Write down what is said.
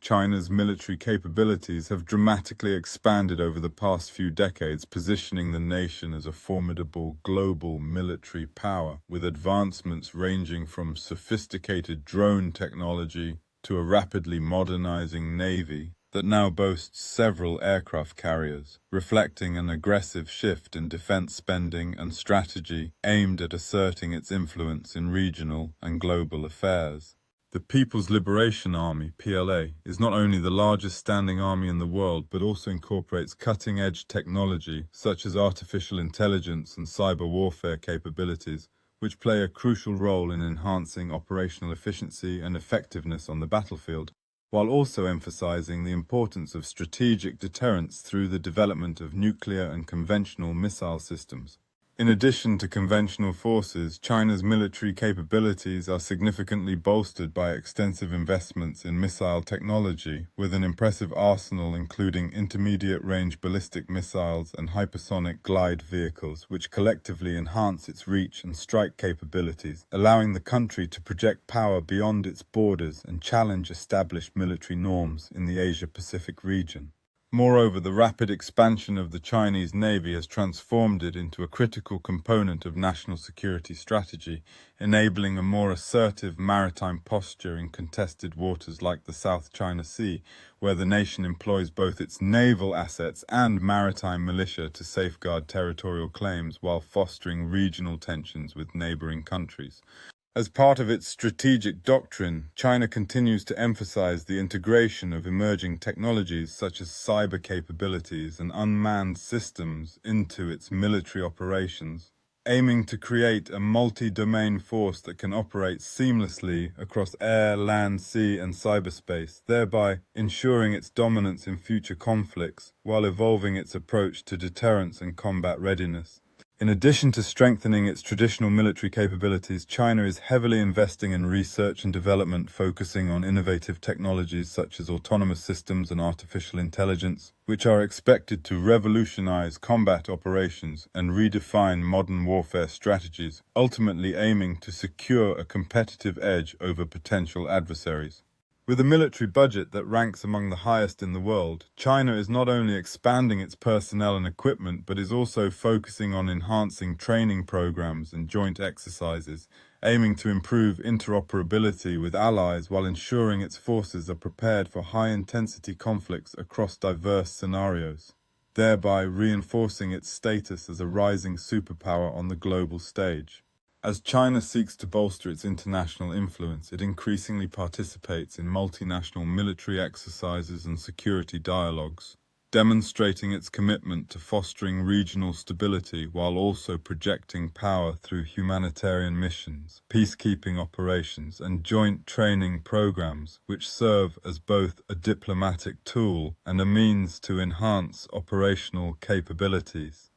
China's military capabilities have dramatically expanded over the past few decades, positioning the nation as a formidable global military power, with advancements ranging from sophisticated drone technology to a rapidly modernizing navy that now boasts several aircraft carriers, reflecting an aggressive shift in defense spending and strategy aimed at asserting its influence in regional and global affairs. The People's Liberation Army, PLA, is not only the largest standing army in the world, but also incorporates cutting-edge technology such as artificial intelligence and cyber warfare capabilities, which play a crucial role in enhancing operational efficiency and effectiveness on the battlefield, while also emphasizing the importance of strategic deterrence through the development of nuclear and conventional missile systems. In addition to conventional forces, China's military capabilities are significantly bolstered by extensive investments in missile technology, with an impressive arsenal including intermediate-range ballistic missiles and hypersonic glide vehicles, which collectively enhance its reach and strike capabilities, allowing the country to project power beyond its borders and challenge established military norms in the Asia-Pacific region. Moreover, the rapid expansion of the Chinese Navy has transformed it into a critical component of national security strategy, enabling a more assertive maritime posture in contested waters like the South China Sea, where the nation employs both its naval assets and maritime militia to safeguard territorial claims while fostering regional tensions with neighboring countries. As part of its strategic doctrine, China continues to emphasize the integration of emerging technologies such as cyber capabilities and unmanned systems into its military operations, aiming to create a multi-domain force that can operate seamlessly across air, land, sea, and cyberspace, thereby ensuring its dominance in future conflicts while evolving its approach to deterrence and combat readiness. In addition to strengthening its traditional military capabilities, China is heavily investing in research and development, focusing on innovative technologies such as autonomous systems and artificial intelligence, which are expected to revolutionize combat operations and redefine modern warfare strategies, ultimately aiming to secure a competitive edge over potential adversaries. With a military budget that ranks among the highest in the world, China is not only expanding its personnel and equipment, but is also focusing on enhancing training programs and joint exercises, aiming to improve interoperability with allies while ensuring its forces are prepared for high-intensity conflicts across diverse scenarios, thereby reinforcing its status as a rising superpower on the global stage. As China seeks to bolster its international influence, it increasingly participates in multinational military exercises and security dialogues, demonstrating its commitment to fostering regional stability while also projecting power through humanitarian missions, peacekeeping operations, and joint training programs, which serve as both a diplomatic tool and a means to enhance operational capabilities.